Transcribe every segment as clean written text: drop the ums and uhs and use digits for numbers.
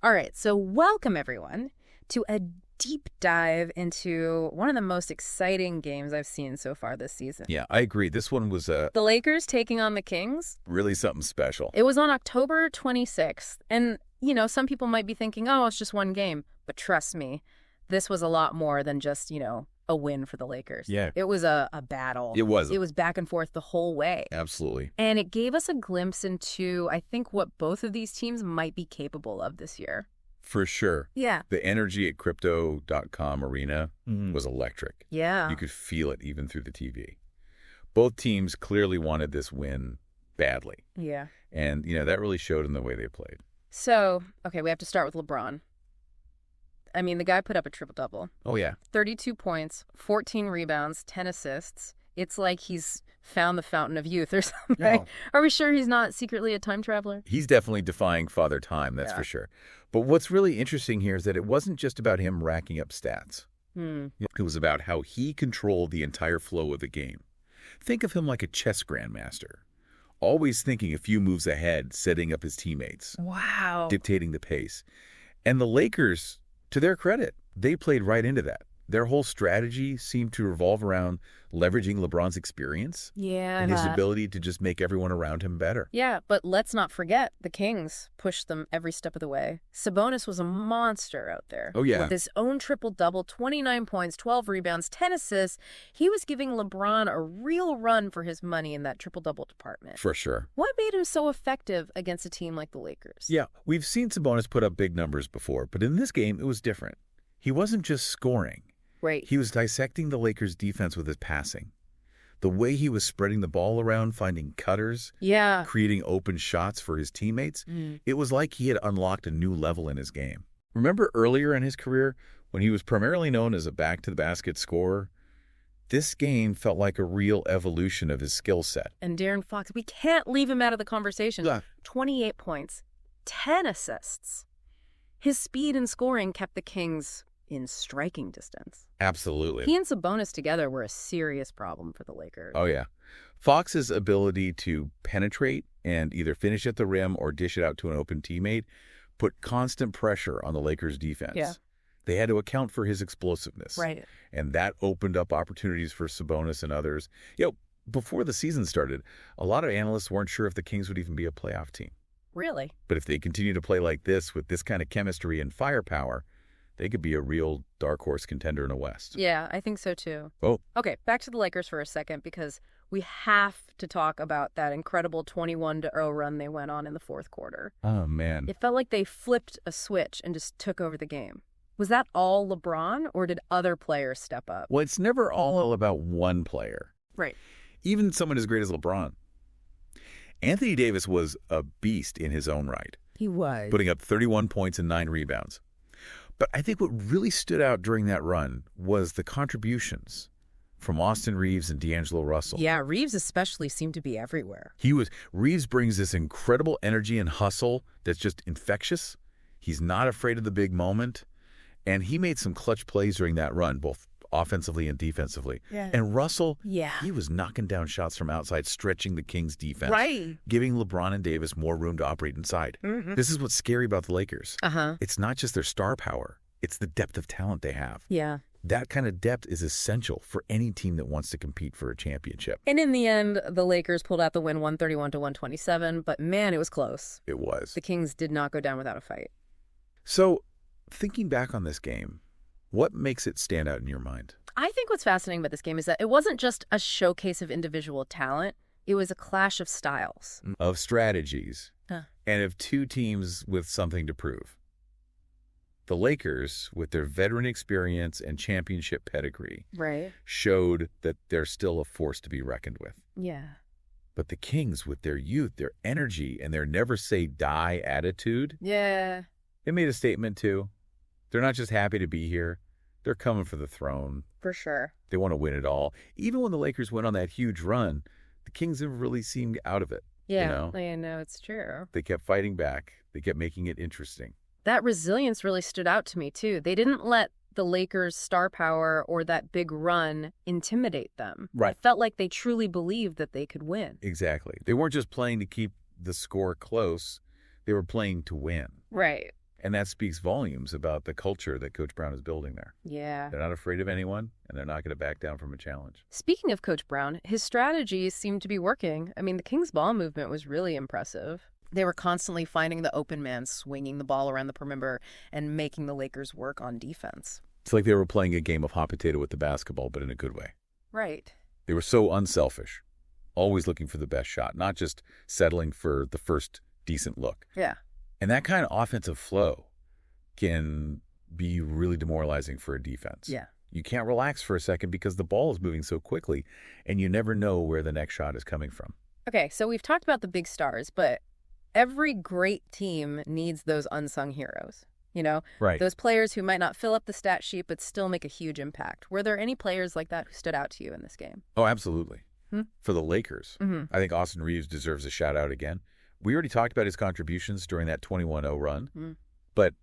All right, so welcome everyone to a deep dive into one of the most exciting games I've seen so far this season. Yeah, I agree. This one was The Lakers taking on the Kings. really something special. It was on October 26th. And, you know, some people might be thinking, oh, it's just one game. But trust me, this was a lot more than just, a win for the Lakers. Yeah. It was a battle. It was. It was back and forth the whole way. Absolutely. And it gave us a glimpse into, I think, what both of these teams might be capable of this year. For sure. Yeah. The energy at Crypto.com arena was electric. Yeah. You could feel it even through the TV. Both teams clearly wanted this win badly. Yeah. And, that really showed in the way they played. So, okay, we have to start with LeBron. I mean, the guy put up a triple-double. Oh, yeah. 32 points, 14 rebounds, 10 assists. It's like he's found the fountain of youth or something. No. Are we sure he's not secretly a time traveler? He's definitely defying Father Time, that's for sure. But what's really interesting here is that it wasn't just about him racking up stats. It was about how he controlled the entire flow of the game. Think of him like a chess grandmaster, always thinking a few moves ahead, setting up his teammates. Wow. Dictating the pace. And the Lakers, to their credit, they played right into that. Their whole strategy seemed to revolve around leveraging LeBron's experience and his ability to just make everyone around him better. Yeah, but let's not forget the Kings pushed them every step of the way. Sabonis was a monster out there. Oh, yeah. With his own triple-double, 29 points, 12 rebounds, 10 assists. He was giving LeBron a real run for his money in that triple-double department. For sure. What made him so effective against a team like the Lakers? Yeah, we've seen Sabonis put up big numbers before, but in this game, it was different. He wasn't just scoring. Right. He was dissecting the Lakers' defense with his passing. The way he was spreading the ball around, finding cutters, creating open shots for his teammates, it was like he had unlocked a new level in his game. Remember earlier in his career, when he was primarily known as a back-to-the-basket scorer? This game felt like a real evolution of his skill set. And De'Aaron Fox, we can't leave him out of the conversation. 28 points, 10 assists. His speed and scoring kept the Kings in striking distance. Absolutely. He and Sabonis together were a serious problem for the Lakers. Oh, yeah. Fox's ability to penetrate and either finish at the rim or dish it out to an open teammate put constant pressure on the Lakers' defense. Yeah. They had to account for his explosiveness. Right. And that opened up opportunities for Sabonis and others. Before the season started, a lot of analysts weren't sure if the Kings would even be a playoff team. Really? But if they continue to play like this with this kind of chemistry and firepower, they could be a real dark horse contender in the West. Yeah, I think so too. Oh. Okay, back to the Lakers for a second because we have to talk about that incredible 21-0 run they went on in the fourth quarter. Oh, man. It felt like they flipped a switch and just took over the game. Was that all LeBron or did other players step up? Well, it's never all about one player. Right. Even someone as great as LeBron. Anthony Davis was a beast in his own right. He was. Putting up 31 points and 9 rebounds. But I think what really stood out during that run was the contributions from Austin Reeves and D'Angelo Russell. Yeah, Reeves especially seemed to be everywhere. Reeves brings this incredible energy and hustle that's just infectious. He's not afraid of the big moment. And he made some clutch plays during that run, both offensively and defensively. Yeah. And Russell, he was knocking down shots from outside, stretching the Kings' defense. Right. Giving LeBron and Davis more room to operate inside. This is what's scary about the Lakers. It's not just their star power. It's the depth of talent they have. Yeah. That kind of depth is essential for any team that wants to compete for a championship. And in the end, the Lakers pulled out the win 131-127, but man, it was close. It was. The Kings did not go down without a fight. So, thinking back on this game, what makes it stand out in your mind? I think what's fascinating about this game is that it wasn't just a showcase of individual talent. It was a clash of styles. Of strategies. And of two teams with something to prove. The Lakers, with their veteran experience and championship pedigree, showed that they're still a force to be reckoned with. Yeah. But the Kings, with their youth, their energy, and their never-say-die attitude, they made a statement, too. They're not just happy to be here. They're coming for the throne. For sure. They want to win it all. Even when the Lakers went on that huge run, the Kings never really seemed out of it. Yeah, I know, it's true. They kept fighting back. They kept making it interesting. That resilience really stood out to me, too. They didn't let the Lakers' star power or that big run intimidate them. Right. It felt like they truly believed that they could win. Exactly. They weren't just playing to keep the score close. They were playing to win. Right. And that speaks volumes about the culture that Coach Brown is building there. Yeah. They're not afraid of anyone, and they're not going to back down from a challenge. Speaking of Coach Brown, his strategies seem to be working. I mean, the Kings ball movement was really impressive. They were constantly finding the open man, swinging the ball around the perimeter, and making the Lakers work on defense. It's like they were playing a game of hot potato with the basketball, but in a good way. Right. They were so unselfish, always looking for the best shot, not just settling for the first decent look. Yeah. And that kind of offensive flow can be really demoralizing for a defense. Yeah. You can't relax for a second because the ball is moving so quickly, and you never know where the next shot is coming from. Okay, so we've talked about the big stars, but every great team needs those unsung heroes, you know? Right. Those players who might not fill up the stat sheet but still make a huge impact. Were there any players like that who stood out to you in this game? Oh, absolutely. For the Lakers, I think Austin Reeves deserves a shout-out again. We already talked about his contributions during that 21-0 run, but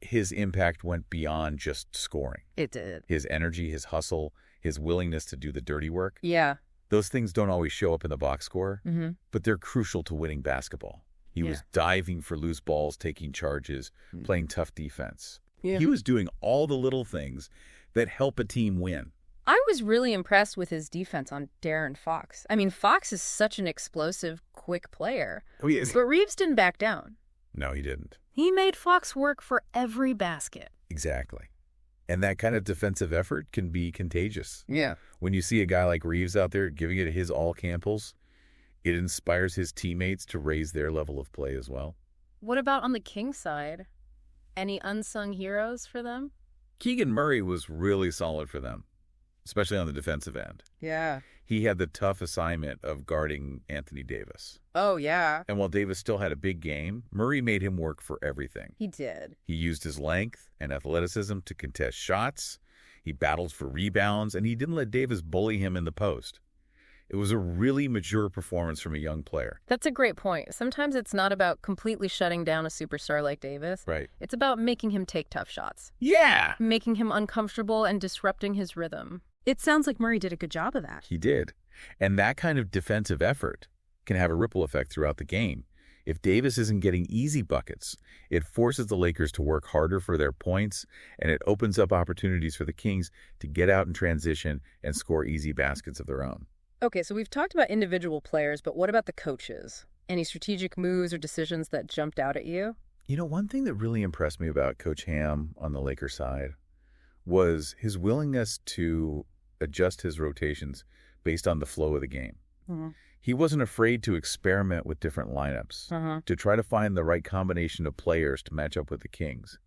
his impact went beyond just scoring. It did. His energy, his hustle, his willingness to do the dirty work. Yeah. Those things don't always show up in the box score, but they're crucial to winning basketball. He was diving for loose balls, taking charges, playing tough defense. Yeah. He was doing all the little things that help a team win. I was really impressed with his defense on De'Aaron Fox. I mean, Fox is such an explosive, quick player. Oh, he is. But Reeves didn't back down. No, he didn't. He made Fox work for every basket. Exactly. And that kind of defensive effort can be contagious. Yeah. When you see a guy like Reeves out there giving it his all Campbells, it inspires his teammates to raise their level of play as well. What about on the Kings side? Any unsung heroes for them? Keegan Murray was really solid for them, especially on the defensive end. Yeah. He had the tough assignment of guarding Anthony Davis. Oh, yeah. And while Davis still had a big game, Murray made him work for everything. He did. He used his length and athleticism to contest shots. He battled for rebounds, and he didn't let Davis bully him in the post. It was a really mature performance from a young player. That's a great point. Sometimes it's not about completely shutting down a superstar like Davis. Right. It's about making him take tough shots. Yeah. Making him uncomfortable and disrupting his rhythm. It sounds like Murray did a good job of that. He did. And that kind of defensive effort can have a ripple effect throughout the game. If Davis isn't getting easy buckets, it forces the Lakers to work harder for their points, and it opens up opportunities for the Kings to get out in transition and score easy baskets of their own. Okay, so we've talked about individual players, but what about the coaches? Any strategic moves or decisions that jumped out at you? You know, one thing that really impressed me about Coach Ham on the Lakers side was his willingness to adjust his rotations based on the flow of the game. He wasn't afraid to experiment with different lineups, to try to find the right combination of players to match up with the Kings.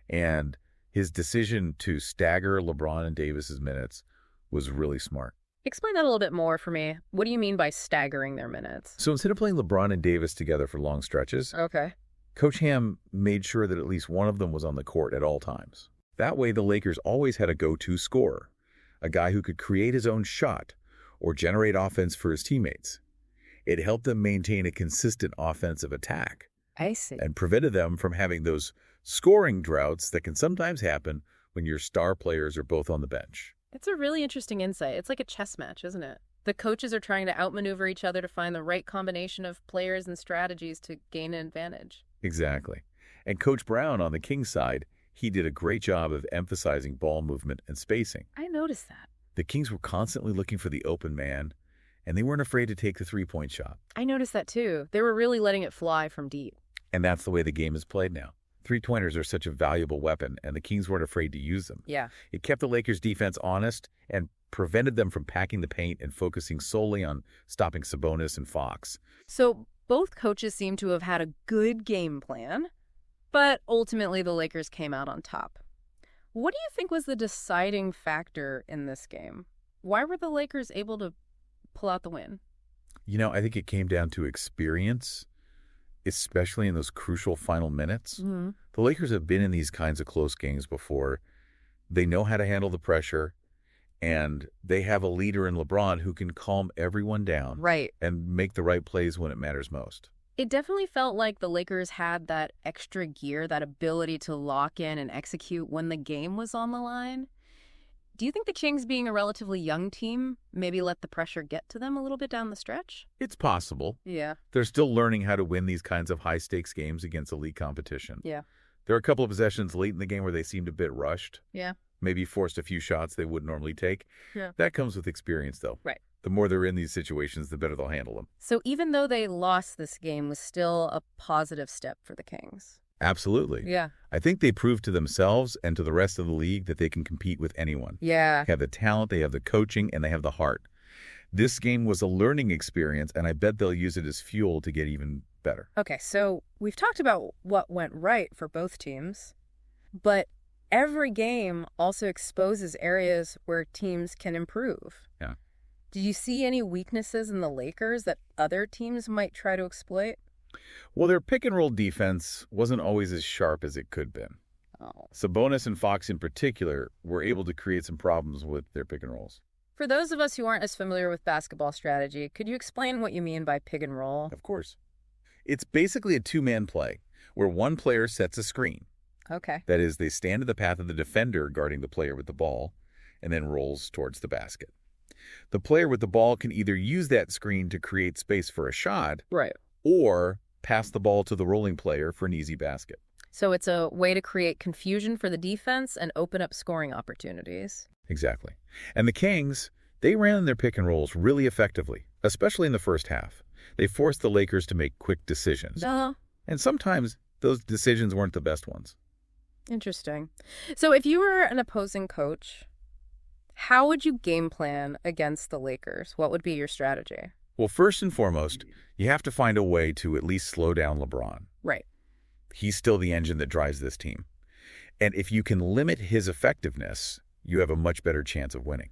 And his decision to stagger LeBron and Davis's minutes was really smart. Explain that a little bit more for me. What do you mean by staggering their minutes? So instead of playing LeBron and Davis together for long stretches, Coach Ham made sure that at least one of them was on the court at all times. That way, the Lakers always had a go-to scorer, a guy who could create his own shot or generate offense for his teammates. It helped them maintain a consistent offensive attack. I see. And prevented them from having those scoring droughts that can sometimes happen when your star players are both on the bench. It's a really interesting insight. It's like a chess match, isn't it? The coaches are trying to outmaneuver each other to find the right combination of players and strategies to gain an advantage. Exactly. And Coach Brown on the Kings side, he did a great job of emphasizing ball movement and spacing. I noticed that. The Kings were constantly looking for the open man, and they weren't afraid to take the three-point shot. I noticed that too. They were really letting it fly from deep. And that's the way the game is played now. Three-pointers are such a valuable weapon, and the Kings weren't afraid to use them. Yeah. It kept the Lakers' defense honest and prevented them from packing the paint and focusing solely on stopping Sabonis and Fox. So both coaches seem to have had a good game plan, but ultimately the Lakers came out on top. What do you think was the deciding factor in this game? Why were the Lakers able to pull out the win? You know, I think it came down to experience, especially in those crucial final minutes. The Lakers have been in these kinds of close games before. They know how to handle the pressure, and they have a leader in LeBron who can calm everyone down and make the right plays when it matters most. It definitely felt like the Lakers had that extra gear, that ability to lock in and execute when the game was on the line. Do you think the Kings, being a relatively young team, maybe let the pressure get to them a little bit down the stretch? It's possible. Yeah. They're still learning how to win these kinds of high-stakes games against elite competition. Yeah. There are a couple of possessions late in the game where they seemed a bit rushed. Yeah. Maybe forced a few shots they wouldn't normally take. Yeah. That comes with experience, though. Right. The more they're in these situations, the better they'll handle them. So even though they lost this game, was still a positive step for the Kings. Absolutely. Yeah. I think they proved to themselves and to the rest of the league that they can compete with anyone. Yeah. They have the talent, they have the coaching, and they have the heart. This game was a learning experience, and I bet they'll use it as fuel to get even better. Okay, so we've talked about what went right for both teams, but every game also exposes areas where teams can improve. Yeah. Did you see any weaknesses in the Lakers that other teams might try to exploit? Well, their pick-and-roll defense wasn't always as sharp as it could have been. Oh. Sabonis and Fox in particular were able to create some problems with their pick-and-rolls. For those of us who aren't as familiar with basketball strategy, could you explain what you mean by pick and roll? Of course. It's basically a two-man play where one player sets a screen. Okay. That is, they stand in the path of the defender guarding the player with the ball and then rolls towards the basket. The player with the ball can either use that screen to create space for a shot, right, or pass the ball to the rolling player for an easy basket. So it's a way to create confusion for the defense and open up scoring opportunities. Exactly. And the Kings, they ran their pick and rolls really effectively, especially in the first half. They forced the Lakers to make quick decisions. Uh-huh. And sometimes those decisions weren't the best ones. Interesting. So if you were an opposing coach, how would you game plan against the Lakers? What would be your strategy? Well, first and foremost, you have to find a way to at least slow down LeBron. Right. He's still the engine that drives this team. And if you can limit his effectiveness, you have a much better chance of winning.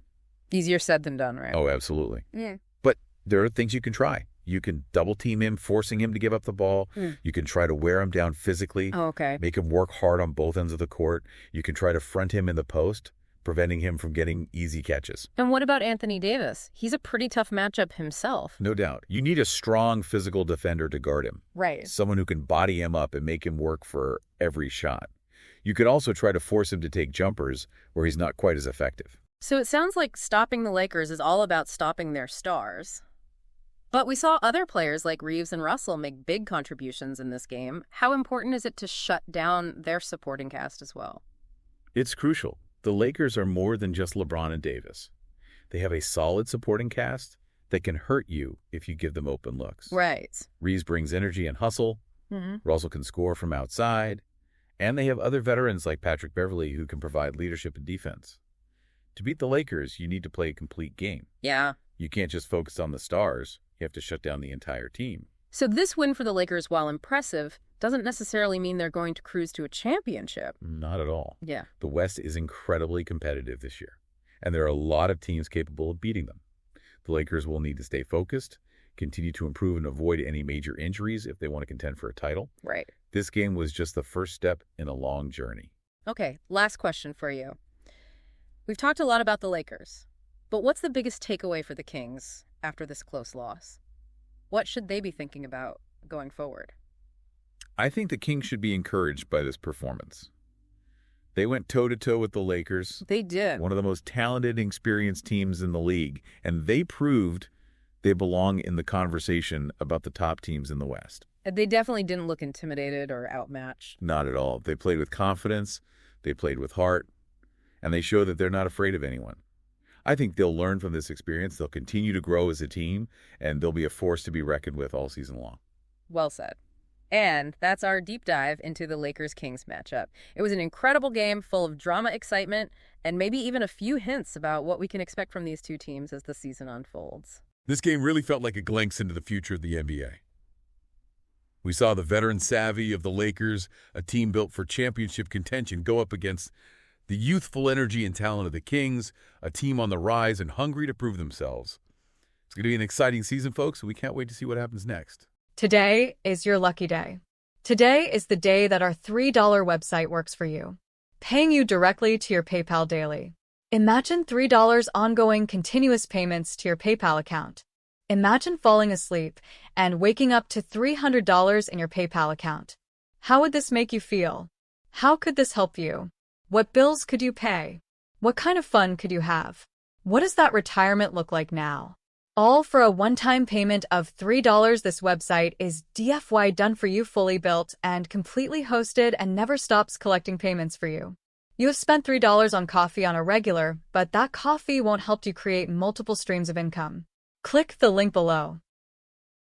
Easier said than done, right? Oh, absolutely. Yeah. But there are things you can try. You can double team him, forcing him to give up the ball. You can try to wear him down physically. Oh, okay. Make him work hard on both ends of the court. You can try to front him in the post, preventing him from getting easy catches. And what about Anthony Davis? He's a pretty tough matchup himself. No doubt. You need a strong physical defender to guard him. Right. Someone who can body him up and make him work for every shot. You could also try to force him to take jumpers where he's not quite as effective. So it sounds like stopping the Lakers is all about stopping their stars. But we saw other players like Reeves and Russell make big contributions in this game. How important is it to shut down their supporting cast as well? It's crucial. The Lakers are more than just LeBron and Davis. They have a solid supporting cast that can hurt you if you give them open looks. Right. Reeves brings energy and hustle. Russell can score from outside. And they have other veterans like Patrick Beverley who can provide leadership and defense. To beat the Lakers, you need to play a complete game. Yeah. You can't just focus on the stars. You have to shut down the entire team. So this win for the Lakers, while impressive, doesn't necessarily mean they're going to cruise to a championship. Not at all. Yeah. The West is incredibly competitive this year, and there are a lot of teams capable of beating them. The Lakers will need to stay focused, continue to improve and avoid any major injuries if they want to contend for a title. Right. This game was just the first step in a long journey. Okay, last question for you. We've talked a lot about the Lakers, but what's the biggest takeaway for the Kings after this close loss? What should they be thinking about going forward? I think the Kings should be encouraged by this performance. They went toe-to-toe with the Lakers. They did. One of the most talented and experienced teams in the league, and they proved they belong in the conversation about the top teams in the West. They definitely didn't look intimidated or outmatched. Not at all. They played with confidence, they played with heart, and they show that they're not afraid of anyone. I think they'll learn from this experience, they'll continue to grow as a team, and they'll be a force to be reckoned with all season long. Well said. And that's our deep dive into the Lakers-Kings matchup. It was an incredible game full of drama, excitement, and maybe even a few hints about what we can expect from these two teams as the season unfolds. This game really felt like a glimpse into the future of the NBA. We saw the veteran savvy of the Lakers, a team built for championship contention, go up against the youthful energy and talent of the Kings, a team on the rise and hungry to prove themselves. It's going to be an exciting season, folks, and we can't wait to see what happens next. Today is your lucky day. Today is the day that our $3 website works for you, paying you directly to your PayPal daily. Imagine $3 ongoing continuous payments to your PayPal account. Imagine falling asleep and waking up to $300 in your PayPal account. How would this make you feel? How could this help you? What bills could you pay? What kind of fun could you have? What does that retirement look like now? All for a one-time payment of $3. This website is DFY done for you, fully built and completely hosted, and never stops collecting payments for you. You have spent $3 on coffee on a regular, but that coffee won't help you create multiple streams of income. Click the link below.